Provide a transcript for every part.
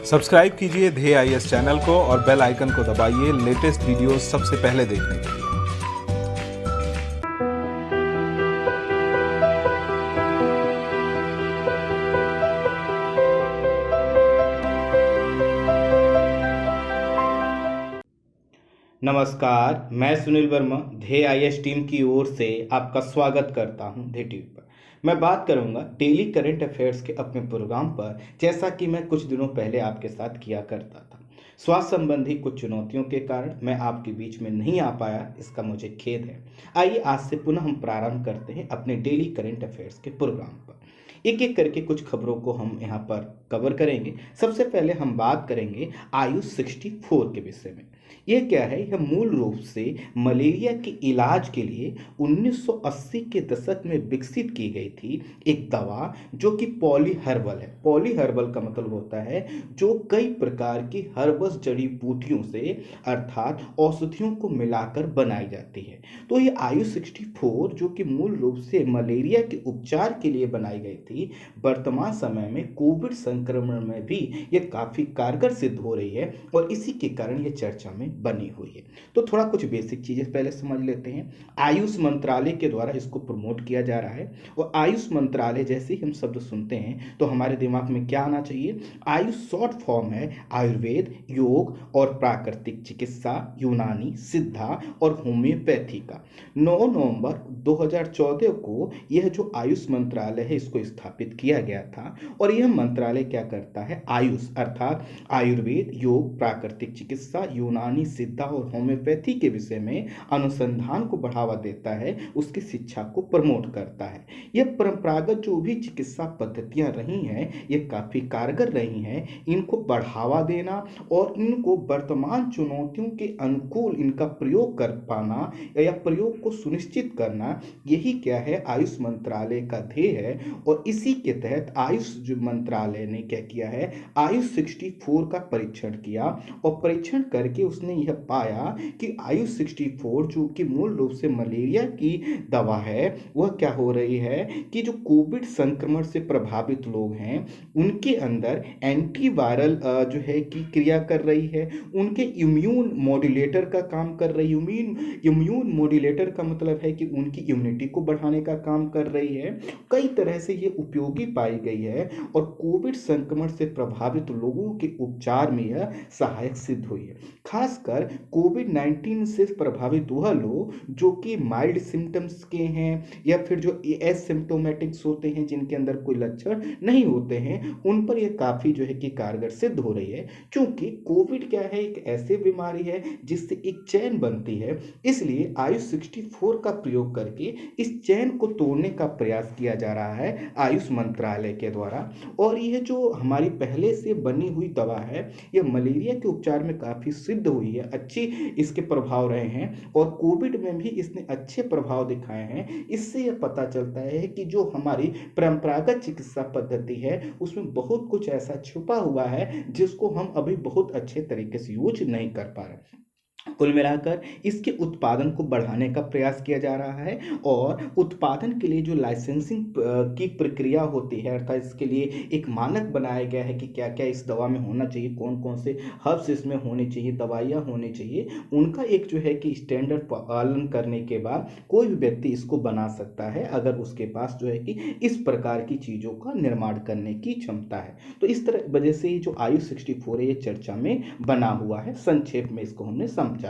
Subscribe कीजिए ध्येय IAS channel को और बेल आइकन को दबाइए लेटेस्ट वीडियो सबसे पहले देखने के लिए। नमस्कार, मैं सुनील वर्मा ध्येय आईएएस टीम की ओर से आपका स्वागत करता हूं ध्येय टीवी पर। मैं बात करूंगा डेली करंट अफेयर्स के अपने प्रोग्राम पर, जैसा कि मैं कुछ दिनों पहले आपके साथ किया करता था। स्वास्थ्य संबंधी कुछ चुनौतियों के कारण मैं आपके बीच में नहीं आ पाया, इसका मुझे खेद है। आइए आज से पुनः हम प्रारंभ करते हैं अपने डेली करंट अफेयर्स के प्रोग्राम पर। एक एक करके कुछ खबरों को हम यहाँ पर कवर करेंगे। सबसे पहले हम बात करेंगे आयुष 64 के विषय में। यह क्या है? यह मूल रूप से मलेरिया के इलाज के लिए 1980 के दशक में विकसित की गई थी एक दवा, जो कि पॉलीहर्बल है। पॉलीहर्बल का मतलब होता है जो कई प्रकार की हर्बस जड़ी बूटियों से अर्थात औषधियों को मिलाकर बनाई जाती है। तो ये आयुष 64 जो कि मूल रूप से मलेरिया के उपचार के लिए बनाई गई थी, वर्तमान समय में कोविड संक्रमण में भी ये काफ़ी कारगर सिद्ध हो रही है और इसी के कारण ये चर्चा में बनी हुई है। तो थोड़ा कुछ बेसिक चीज़ें पहले समझ लेते हैं। आयुष मंत्रालय के द्वारा इसको प्रमोट किया जा रहा है और आयुष मंत्रालय जैसे ही हम शब्द सुनते हैं तो हमारे दिमाग में क्या आना चाहिए? आयुष शॉर्ट फॉर्म है आयुर्वेद, योग और प्राकृतिक चिकित्सा, यूनानी, सिद्धा और होम्योपैथी का। 9 नवंबर 2014 को यह जो आयुष मंत्रालय है इसको स्थापित किया गया था और यह मंत्रालय क्या करता है? आयुष अर्थात आयुर्वेद, योग, प्राकृतिक चिकित्सा, यूनानी, सिद्धा और होम्योपैथी के विषय में अनुसंधान को बढ़ावा देता है, उसकी शिक्षा को प्रमोट करता है। यह परंपरागत जो भी चिकित्सा पद्धतियां रही हैं ये काफ़ी कारगर रही हैं। इनको बढ़ावा देना और इनको वर्तमान चुनौतियों के अनुकूल इनका प्रयोग कर पाना या प्रयोग को सुनिश्चित करना, यही क्या है? आयुष मंत्रालय का ध्येय है। और इसी के तहत आयुष जो मंत्रालय ने क्या किया है? आयुष 64 का परीक्षण किया और परीक्षण करके उसने यह पाया कि आयुष 64 जो कि मूल रूप से मलेरिया की दवा है, वह क्या हो रही है कि जो कोविड संक्रमण से प्रभावित लोग हैं उनके अंदर एंटीवायरल जो है कि क्रिया कर रही है, उनके इम्यून मॉड्यूलेटर का काम कर रही है। इम्यून मॉड्यूलेटर का मतलब है कि उनकी इम्यूनिटी को बढ़ाने का काम कर रही है। कई तरह से ये उपयोगी पाई गई है और कोविड संक्रमण से प्रभावित लोगों के उपचार में यह सहायक सिद्ध हुई है। खासकर कोविड 19 से प्रभावित वह लोग जो कि माइल्ड सिम्टम्स के हैं या फिर जो एसिम्प्टोमेटिक्स होते हैं, जिनके अंदर कोई लक्षण नहीं होते हैं, उन पर यह काफ़ी जो है कि कारगर सिद्ध हो रही है। क्योंकि कोविड क्या है? एक ऐसी बीमारी है जिससे एक चेन बनती है, इसलिए आयुष 64 का प्रयोग करके इस चेन को तोड़ने का प्रयास किया जा रहा है आयुष मंत्रालय के द्वारा। और यह जो हमारी पहले से बनी हुई दवा है यह मलेरिया के उपचार में काफ़ी सिद्ध हुई है, अच्छी इसके प्रभाव रहे हैं और कोविड में भी इसने अच्छे प्रभाव दिखाए हैं। इससे यह पता चलता है कि जो हमारी परंपरागत चिकित्सा पद्धति है उसमें बहुत कुछ ऐसा छुपा हुआ है जिसको हम अभी बहुत अच्छे तरीके से यूज नहीं कर पा रहे। कुल मिलाकर इसके उत्पादन को बढ़ाने का प्रयास किया जा रहा है और उत्पादन के लिए जो लाइसेंसिंग की प्रक्रिया होती है, अर्थात इसके लिए एक मानक बनाया गया है कि क्या क्या इस दवा में होना चाहिए, कौन कौन से हर्ब्स इसमें होने चाहिए, दवाइयाँ होनी चाहिए, उनका एक जो है कि स्टैंडर्ड पालन करने के बाद कोई भी व्यक्ति इसको बना सकता है अगर उसके पास जो है कि इस प्रकार की चीज़ों का निर्माण करने की क्षमता है। तो इस तरह वजह से ये जो आयुष 64 है ये चर्चा में बना हुआ है। संक्षेप में इसको हमने समझा।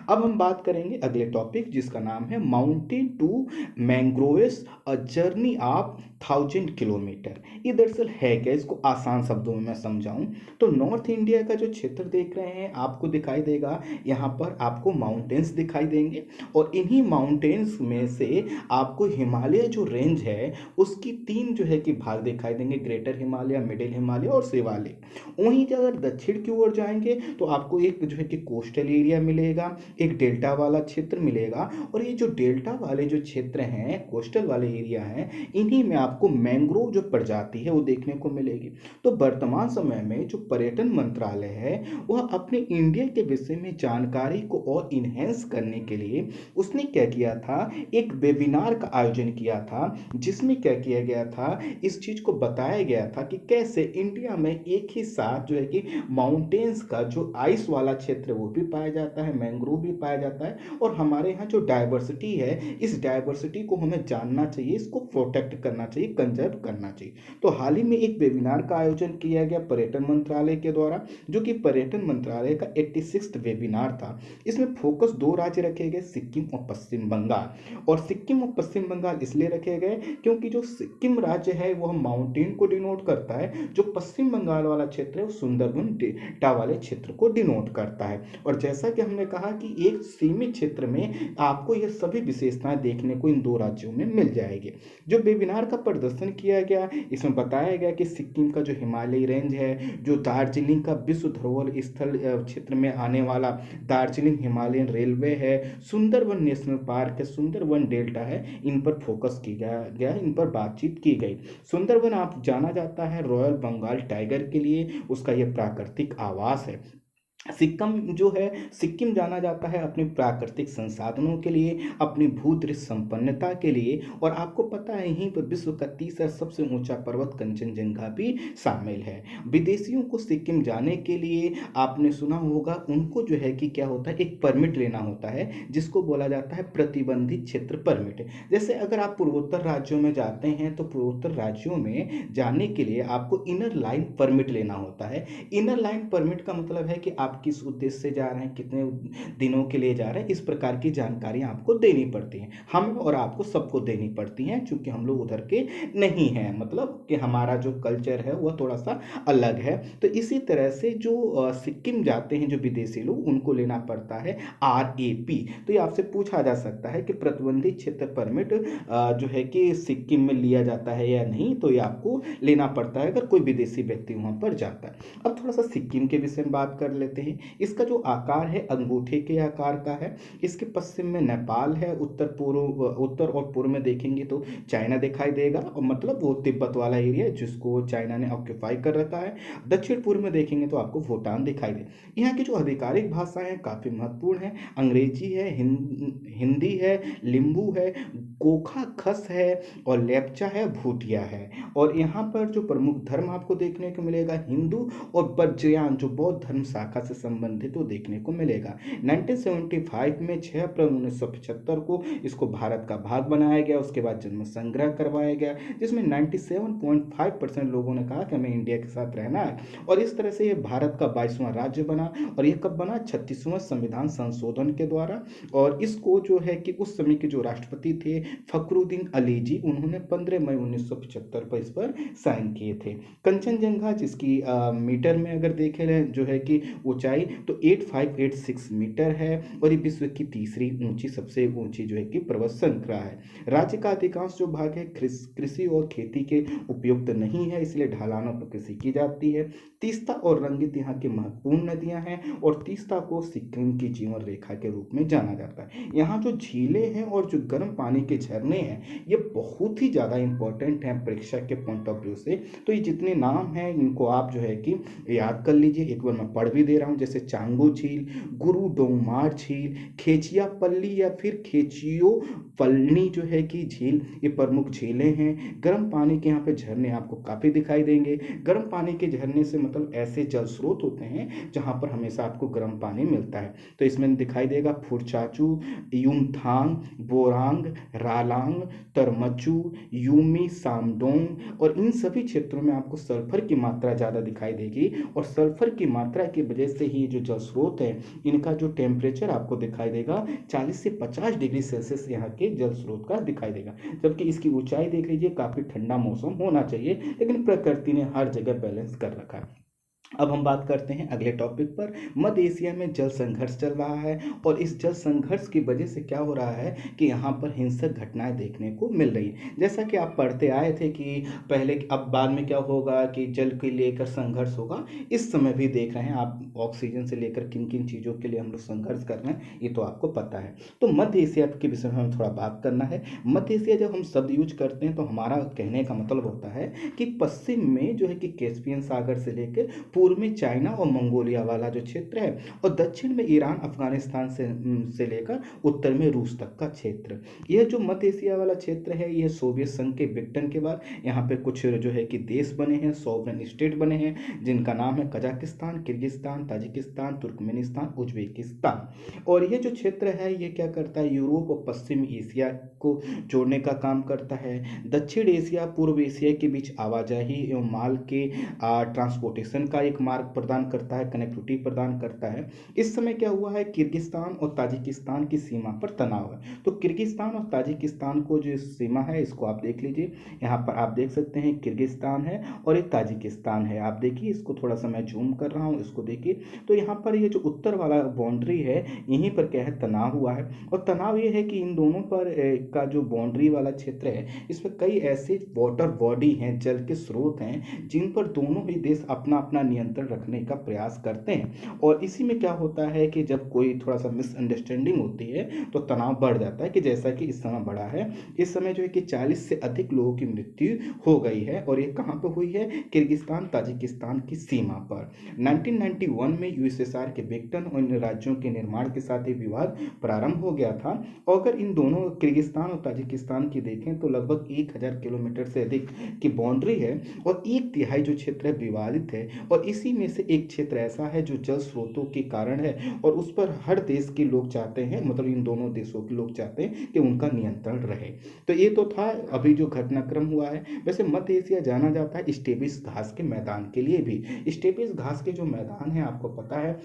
अब हम बात करेंगे अगले टॉपिक जिसका नाम है mountain to mangroves a journey of 1000 kilometre. ये दरअसल है क्या? इसको आसान शब्दों में मैं समझाऊं तो नॉर्थ इंडिया का जो क्षेत्र देख रहे हैं आपको दिखाई देगा, यहाँ पर आपको माउंटेन्स दिखाई देंगे और इन्हीं माउंटेन्स में से आपको हिमालय जो रेंज है उसकी 3 जो है कि भाग दिखाई देंगे, ग्रेटर हिमालय, मिडिल हिमालय और शिवालिक। वहीं अगर दक्षिण की ओर जाएंगे तो आपको एक जो है कि कोस्टल एरिया मिलेगा, एक डेल्टा वाला क्षेत्र मिलेगा, और ये जो डेल्टा वाले जो क्षेत्र हैं, कोस्टल वाले एरिया हैं, इन्हीं में आपको मैंग्रोव जो प्रजाति है वो देखने को मिलेगी। तो वर्तमान समय में जो पर्यटन मंत्रालय है वह अपने इंडिया के विषय में जानकारी को और इन्हेंस करने के लिए उसने क्या किया था, एक वेबिनार का आयोजन किया था, जिसमें क्या किया गया था, इस चीज को बताया गया था कि कैसे इंडिया में एक ही साथ जो है कि माउंटेन्स का जो आइस वाला क्षेत्र वो भी पाया जाता है, मैंग्रोव भी पाया जाता है, और हमारे यहाँ जो डाइवर्सिटी है इस डाइवर्सिटी को हमें जानना चाहिए, इसको प्रोटेक्ट करना चाहिए, कंजर्व करना चाहिए। तो हाल ही में एक वेबिनार का आयोजन किया गया पर्यटन मंत्रालय के द्वारा, जो कि पर्यटन मंत्रालय का 86वां वेबिनार था। इसमें फोकस दो राज्य रखे गए, सिक्किम और पश्चिम बंगाल। और सिक्किम और पश्चिम बंगाल इसलिए रखे गए क्योंकि जो सिक्किम राज्य है वह माउंटेन को डिनोट करता है, जो पश्चिम बंगाल वाला क्षेत्र है वो सुंदरबन डेल्टा वाले क्षेत्र को डिनोट करता है। और जैसा कि हमने कहा कि एक सीमित क्षेत्र में आपको ये सभी विशेषताएं देखने को इन दो राज्यों में मिल जाएगी। जो वेबिनार का प्रदर्शन किया गया, इसमें बताया गया कि सिक्किम का जो हिमालयी रेंज है, जो दार्जिलिंग का विश्व धरोहर स्थल क्षेत्र में आने वाला दार्जिलिंग हिमालयन रेलवे है, सुंदरबन नेशनल पार्क है, सुंदरबन डेल्टा है, इन पर फोकस किया गया, इन पर बातचीत की गई। सुंदरबन आप जाना जाता है रॉयल बंगाल टाइगर के लिए, उसका यह प्राकृतिक आवास है। सिक्किम जो है, सिक्किम जाना जाता है अपने प्राकृतिक संसाधनों के लिए, अपनी भूदृश्य संपन्नता के लिए, और आपको पता है यहीं पर विश्व का तीसरा सबसे ऊंचा पर्वत कंचनजंगा भी शामिल है। विदेशियों को सिक्किम जाने के लिए आपने सुना होगा उनको जो है कि क्या होता है, एक परमिट लेना होता है, जिसको बोला जाता है प्रतिबंधित क्षेत्र परमिट। जैसे अगर आप पूर्वोत्तर राज्यों में जाते हैं तो पूर्वोत्तर राज्यों में जाने के लिए आपको इनर लाइन परमिट लेना होता है। इनर लाइन परमिट का मतलब है कि आप किस उद्देश्य से जा रहे हैं, कितने दिनों के लिए जा रहे हैं, इस प्रकार की जानकारी आपको देनी पड़ती है। हम और आपको सबको देनी पड़ती हैं, क्योंकि हम लोग उधर के नहीं हैं, मतलब कि हमारा जो कल्चर है वह थोड़ा सा अलग है। तो इसी तरह से जो सिक्किम जाते हैं जो विदेशी लोग, उनको लेना पड़ता है RAP। तो ये आपसे पूछा जा सकता है कि प्रतिबंधित क्षेत्र परमिट जो है कि सिक्किम में लिया जाता है या नहीं, तो ये आपको लेना पड़ता है अगर कोई विदेशी व्यक्ति वहां पर जाता है। अब थोड़ा सा सिक्किम के विषय में बात कर लेते हैं। इसका जो आकार है अंगूठे के आकार का है। इसके पश्चिम में नेपाल है, उत्तर और पूर्व में देखेंगे तो चाइना दिखाई देगा, और मतलब वो तिब्बत वाला एरिया जिसको चाइना ने ऑक्यूपाई कर रखा है। दक्षिण पूर्व में देखेंगे तो आपको भूटान दिखाई दे। यहाँ की जो आधिकारिक भाषाएं काफी महत्वपूर्ण है, अंग्रेजी है, हिंदी है, लिम्बू है, कोखा खस है, और लेप्चा है, भूटिया है। और यहाँ पर जो प्रमुख धर्म आपको देखने को मिलेगा हिंदू और बज्रयान जो बौद्ध धर्म शाखा से संबंधित वो देखने को मिलेगा। 1975 में 6 अप्रैल 1975 को इसको भारत का भाग बनाया गया। उसके बाद जन्म संग्रह करवाया गया, जिसमें 97.5% लोगों ने कहा कि हमें इंडिया के साथ रहना है, और इस तरह से ये भारत का 22वां राज्य बना। और ये कब बना? 36वां संविधान संशोधन के द्वारा। और इसको जो है कि उस समय के जो राष्ट्रपति थे फखरुद्दीन अली जी, उन्होंने 15 मई 1975 पर इस पर साइन किए थे। कंचनजंगा जिसकी मीटर में अगर देखे जो है कि ऊंचाई तो 8586 मीटर है, और ये विश्व की तीसरी ऊंची सबसे ऊंची जो है कि पर्वत श्रृंखला है। राज्य का अधिकांश जो भाग है कृषि और खेती के उपयुक्त नहीं है, इसलिए ढलानों पर कृषि की जाती है। तीस्ता और रंगित यहाँ की महत्वपूर्ण नदियां हैं, और तीस्ता को सिक्किम की जीवन रेखा के रूप में जाना जाता है। यहाँ जो झीलें हैं और जो गर्म पानी के झरने हैं ये बहुत ही ज़्यादा इंपॉर्टेंट हैं परीक्षा के पॉइंट ऑफ व्यू से। तो ये जितने नाम हैं इनको आप जो है कि याद कर लीजिए। एक बार मैं पढ़ भी दे रहा हूँ, जैसे चांगू झील, गुरु डोंगमार झील, खेचिया पल्ली या फिर खेचियो पलनी जो है कि झील, ये प्रमुख झीलें हैं। गर्म पानी के यहाँ पे झरने आपको काफ़ी दिखाई देंगे। गर्म पानी के झरने से मतलब ऐसे जल स्रोत होते हैं जहाँ पर हमेशा आपको गर्म पानी मिलता है। तो इसमें दिखाई देगा फुरचाचू, युमथांग, बोरांग, रालांग, तरमचू, यूमी, सामडोंग, और इन सभी क्षेत्रों में आपको सल्फर की मात्रा ज़्यादा दिखाई देगी। और सल्फर की मात्रा की वजह से ही जो जल स्रोत है इनका जो टेम्परेचर आपको दिखाई देगा 40 से 50 डिग्री सेल्सियस यहाँ के जल स्रोत का दिखाई देगा। जबकि इसकी ऊंचाई देख लीजिए, काफ़ी ठंडा मौसम होना चाहिए, लेकिन प्रकृति ने हर जगह बैलेंस कर रखा है। अब हम बात करते हैं अगले टॉपिक पर। मध्य एशिया में जल संघर्ष चल रहा है और इस जल संघर्ष की वजह से क्या हो रहा है कि यहाँ पर हिंसक घटनाएं देखने को मिल रही हैं। जैसा कि आप पढ़ते आए थे कि पहले, अब बाद में क्या होगा कि जल के लेकर संघर्ष होगा। इस समय भी देख रहे हैं आप, ऑक्सीजन से लेकर किन किन चीज़ों के लिए हम लोग संघर्ष कर रहे हैं, ये तो आपको पता है। तो मध्य एशिया के विषय में हमें थोड़ा बात करना है। मध्य एशिया जब हम शब्द यूज करते हैं तो हमारा कहने का मतलब होता है कि पश्चिम में जो है कि कैस्पियन सागर से लेकर पूर्व में चाइना और मंगोलिया वाला जो क्षेत्र है, और दक्षिण में ईरान अफगानिस्तान से लेकर उत्तर में रूस तक का क्षेत्र। यह जो मध्य एशिया वाला क्षेत्र है, यह सोवियत संघ के विघटन के बाद यहाँ पे कुछ जो है कि देश बने हैं, सॉवरेन स्टेट बने हैं, जिनका नाम है Kazakhstan, Kyrgyzstan, Tajikistan, Turkmenistan, Uzbekistan. और ये जो क्षेत्र है ये क्या करता है, यूरोप और पश्चिम एशिया को जोड़ने का काम करता है। दक्षिण एशिया पूर्व एशिया के बीच आवाजाही एवं माल के ट्रांसपोर्टेशन का एक मार्ग प्रदान करता है, कनेक्टिविटी प्रदान करता है। इस समय क्या हुआ है, किर्गिस्तान और ताजिकिस्तान की सीमा पर तनाव है। तो किर्गिस्तान और ताजिकिस्तान को जो सीमा है इसको आप देख लीजिए। यहाँ पर आप देख सकते हैं किर्गिस्तान है और एक ताजिकिस्तान है। आप देखिए इसको, थोड़ा सा मैं जूम कर रहा हूँ, इसको देखिए। तो यहाँ पर ये जो उत्तर वाला बाउंड्री है, यहीं पर क्या है, तनाव हुआ है। और तनाव ये है कि इन दोनों पर का जो बाउंड्री वाला क्षेत्र है, इसमें कई ऐसे वाटर बॉडी हैं, जल के स्रोत हैं, जिन पर दोनों ही देश अपना अपना नियंत्रण रखने का प्रयास करते हैं। और इसी में क्या होता है कि जब कोई थोड़ा सा मिसअंडरस्टैंडिंग होती है तो तनाव बढ़ जाता है, कि जैसा कि इस समय बढ़ा है। इस समय जो है कि 40 से अधिक लोगों की मृत्यु हो गई है, और ये कहाँ पर हुई है, किर्गिस्तान ताजिकिस्तान की सीमा पर। 1991 में यूएसएसआर के विघटन और इन राज्यों के निर्माण के साथ ये विवाद प्रारंभ हो गया था। और अगर इन दोनों किर्गिस्तान और ताजिकिस्तान की देखें तो लगभग 1000 किलोमीटर से अधिक की बाउंड्री है, और एक तिहाई जो क्षेत्र है विवादित है। और इसी में से एक क्षेत्र ऐसा है जो जल स्रोतों के कारण है, और उस पर हर देश के लोग चाहते हैं, मतलब इन दोनों देशों के लोग चाहते हैं कि उनका नियंत्रण रहे। तो ये तो था अभी जो घटनाक्रम हुआ है। वैसे मध्य एशिया जाना जाता है स्टेपिस घास के मैदान के लिए भी। स्टेपिस घास के जो मैदान है आपको पता है,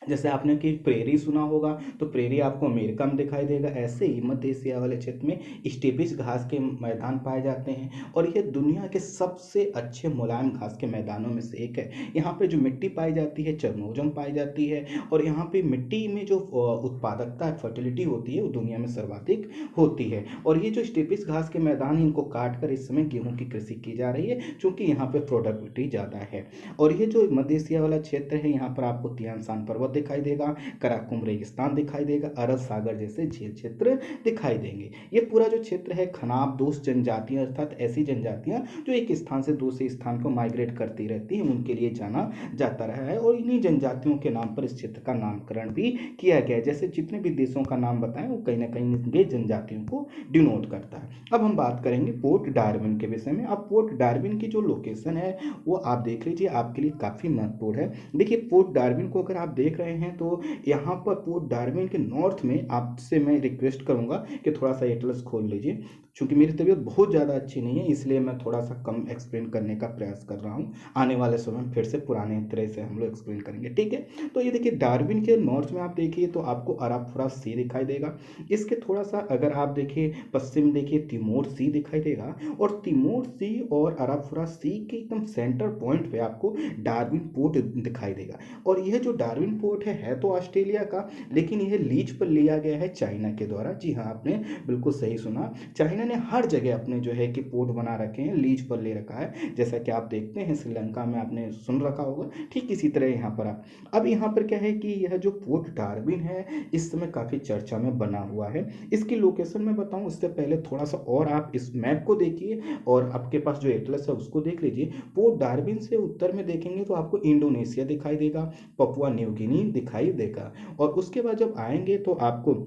जैसे आपने कि प्रेरी सुना होगा, तो प्रेरी आपको अमेरिका में दिखाई देगा, ऐसे ही मध्य एशिया वाले क्षेत्र में स्टेपिस घास के मैदान पाए जाते हैं। और ये दुनिया के सबसे अच्छे मुलायम घास के मैदानों में से एक है। यहाँ पे जो मिट्टी पाई जाती है, चरनोजम पाई जाती है, और यहाँ पे मिट्टी में जो उत्पादकता है, फर्टिलिटी होती है, वो दुनिया में सर्वाधिक होती है। और ये जो स्टेपिस घास के मैदान, इनको काट कर इस समय गेहूँ की कृषि की जा रही है, क्योंकि यहाँ पे प्रोडक्टिविटी ज़्यादा है। और ये जो मध्य एशिया वाला क्षेत्र है, यहाँ पर आपको तियानसान पर्वत दिखाई देगा, कराकुम रेगिस्तान दिखाई देगा, अरब सागर जैसे झील क्षेत्र दिखाई देंगे। ये पूरा जो क्षेत्र है खनाबदोश जनजातियां, अर्थात ऐसी जनजातियां जो एक स्थान से दूसरे स्थान को माइग्रेट करती रहती हैं, उनके लिए जाना जाता रहा है। और इन्हीं जनजातियों के नाम पर इस क्षेत्र का नामकरण भी किया गया है। जैसे जितने भी देशों का नाम बताएं वो कहीं ना कहीं इनके जनजातियों को डिनोट करता है। अब हम बात करेंगे पोर्ट डार्विन के विषय में। अब पोर्ट डार्विन की जो लोकेशन है वो आप देख लीजिए, आपके लिए काफ़ी महत्वपूर्ण है। देखिए पोर्ट डार्विन को अगर आप देख रहे हैं तो यहाँ पर पोर्ट डार्विन के नॉर्थ में आपसे मैं रिक्वेस्ट करूँगा कि थोड़ा सा एटलस खोल लीजिए। चूँकि मेरी तबीयत बहुत ज़्यादा अच्छी नहीं है, इसलिए मैं थोड़ा सा कम एक्सप्लेन करने का प्रयास कर रहा हूँ। आने वाले समय में फिर से पुराने तरह से हम लोग एक्सप्लेन करेंगे, ठीक है। तो ये देखिए डार्विन के नॉर्थ में आप देखिए तो आपको अराफुरा सी दिखाई देगा। इसके थोड़ा सा अगर आप देखिए पश्चिम देखिए तिमोर सी दिखाई देगा, और तिमोर सी और अराफुरा सी के एकदम सेंटर पॉइंट पे आपको डार्विन पोर्ट दिखाई देगा। और यह जो डार्विन पोर्ट है तो ऑस्ट्रेलिया का, लेकिन यह लीज पर लिया गया है चाइना के द्वारा। जी हाँ, आपने बिल्कुल सही सुना, चाइना ने हर जगह अपने जो है कि पोर्ट बना रखे हैं, लीज पर ले रखा है। जैसा कि आप देखते हैं श्रीलंका में आपने सुन रखा होगा, ठीक इसी तरह यहाँ पर अब यहाँ पर क्या है कि यह जो पोर्ट डार्विन है इस समय काफ़ी चर्चा में बना हुआ है। इसकी लोकेशन में बताऊँ उससे पहले थोड़ा सा और आप इस मैप को देखिए, और आपके पास जो एटलस है उसको देख लीजिए। पोर्ट डार्विन से उत्तर में देखेंगे तो आपको इंडोनेशिया दिखाई देगा, पपुआ न्यू गिनी दिखाई देगा, और उसके बाद जब आएंगे तो आपको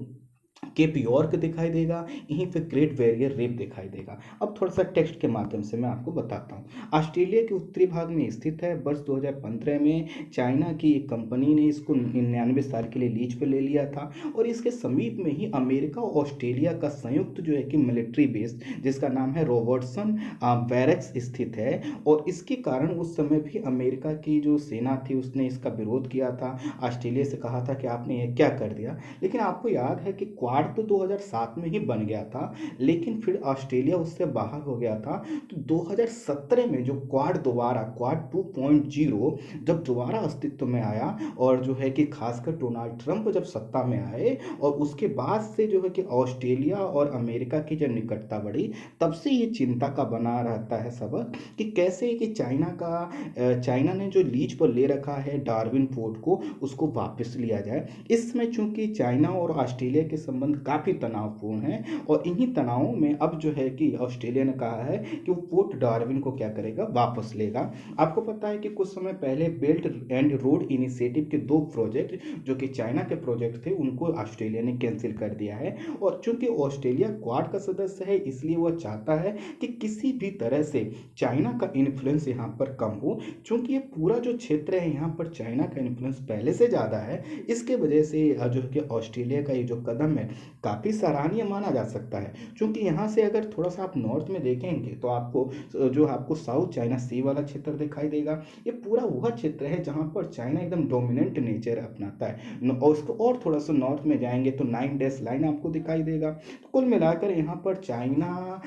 केप यॉर्क दिखाई देगा, यहीं पे ग्रेट बैरियर रीफ दिखाई देगा। अब थोड़ा सा टेक्स्ट के माध्यम से मैं आपको बताता हूँ। ऑस्ट्रेलिया के उत्तरी भाग में स्थित है। वर्ष 2015 में चाइना की एक कंपनी ने इसको 99 साल के लिए लीज पे ले लिया था, और इसके समीप में ही अमेरिका और ऑस्ट्रेलिया का संयुक्त जो है कि मिलिट्री बेस, जिसका नाम है रॉबर्टसन बैरक्स स्थित है। और इसके कारण उस समय भी अमेरिका की जो सेना थी उसने इसका विरोध किया था, ऑस्ट्रेलिया से कहा था कि आपने ये क्या कर दिया। लेकिन आपको याद है कि क्वाड क्वाड तो 2007 में ही बन गया था, लेकिन फिर ऑस्ट्रेलिया उससे बाहर हो गया था। तो 2017 में जो क्वाड 2.0 जब दोबारा अस्तित्व में आया, और जो है कि खासकर डोनाल्ड ट्रंप जब सत्ता में आए, और उसके बाद से जो है कि ऑस्ट्रेलिया और अमेरिका की जब निकटता बढ़ी, तब से ये चिंता का बना रहता है सबक कि कैसे कि चाइना ने जो लीज पर ले रखा है डार्विन पोर्ट को, उसको वापस लिया जाए। इसमें चूंकि चाइना और ऑस्ट्रेलिया के संबंध काफ़ी तनावपूर्ण हैं, और इन्हीं तनावों में अब जो है कि ऑस्ट्रेलिया ने कहा है कि वो पोर्ट डार्विन को क्या करेगा, वापस लेगा। आपको पता है कि कुछ समय पहले बेल्ट एंड रोड इनिशिएटिव के 2 प्रोजेक्ट जो कि चाइना के प्रोजेक्ट थे, उनको ऑस्ट्रेलिया ने कैंसिल कर दिया है। और चूंकि ऑस्ट्रेलिया क्वाड का सदस्य है, इसलिए वह चाहता है कि किसी भी तरह से चाइना का इन्फ्लुएंस यहाँ पर कम हो। चूंकि ये पूरा जो क्षेत्र है यहाँ पर चाइना का इन्फ्लुएंस पहले से ज़्यादा है, इसके वजह से जो है कि ऑस्ट्रेलिया का ये जो कदम है काफ़ी सराहनीय माना जा सकता है। क्योंकि यहाँ से अगर थोड़ा सा आप नॉर्थ में देखेंगे तो आपको साउथ चाइना सी वाला क्षेत्र दिखाई देगा। ये पूरा वह क्षेत्र है जहाँ पर चाइना एकदम डोमिनेंट नेचर अपनाता है। और उसको और थोड़ा सा नॉर्थ में जाएंगे तो 9 डैश लाइन आपको दिखाई देगा। तो कुल मिलाकर यहाँ पर चाइना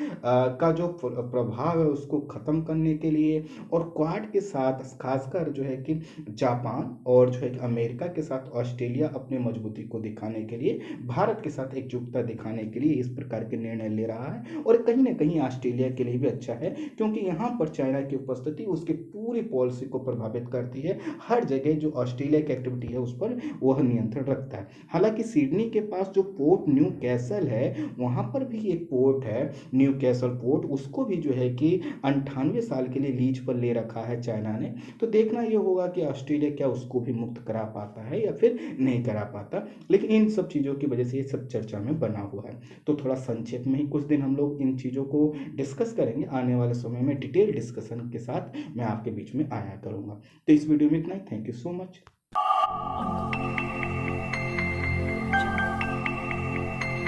का जो प्रभाव है उसको ख़त्म करने के लिए, और क्वाड के साथ खासकर जो है कि जापान और जो है कि अमेरिका के साथ ऑस्ट्रेलिया अपने मजबूती को दिखाने के लिए, भारत के साथ एकजुटता दिखाने के लिए इस प्रकार के निर्णय ले रहा है। और कहीं ना कहीं ऑस्ट्रेलिया के लिए भी अच्छा है, क्योंकि यहाँ पर चाइना की उपस्थिति उसकी पूरी पॉलिसी को प्रभावित करती है। हर जगह जो ऑस्ट्रेलिया की एक्टिविटी है उस पर वह नियंत्रण रखता है। हालांकि सिडनी के पास जो पोर्ट न्यू कैसल है, वहाँ पर भी एक पोर्ट है न्यू कैसल पोर्ट, उसको भी जो है कि 98 साल के लिए लीज पर ले रखा है चाइना ने। तो देखना ये होगा कि ऑस्ट्रेलिया क्या उसको भी मुक्त करा पाता है या फिर नहीं करा पाता। लेकिन इन सब चीज़ों की वजह से ये सब चर्चा में बना हुआ है। तो थोड़ा संक्षेप में ही कुछ दिन हम लोग इन चीज़ों को डिस्कस करेंगे। आने वाले समय में डिटेल डिस्कशन के साथ मैं आपके बीच में आया करूँगा। तो इस वीडियो में इतना ही। Thank you so much.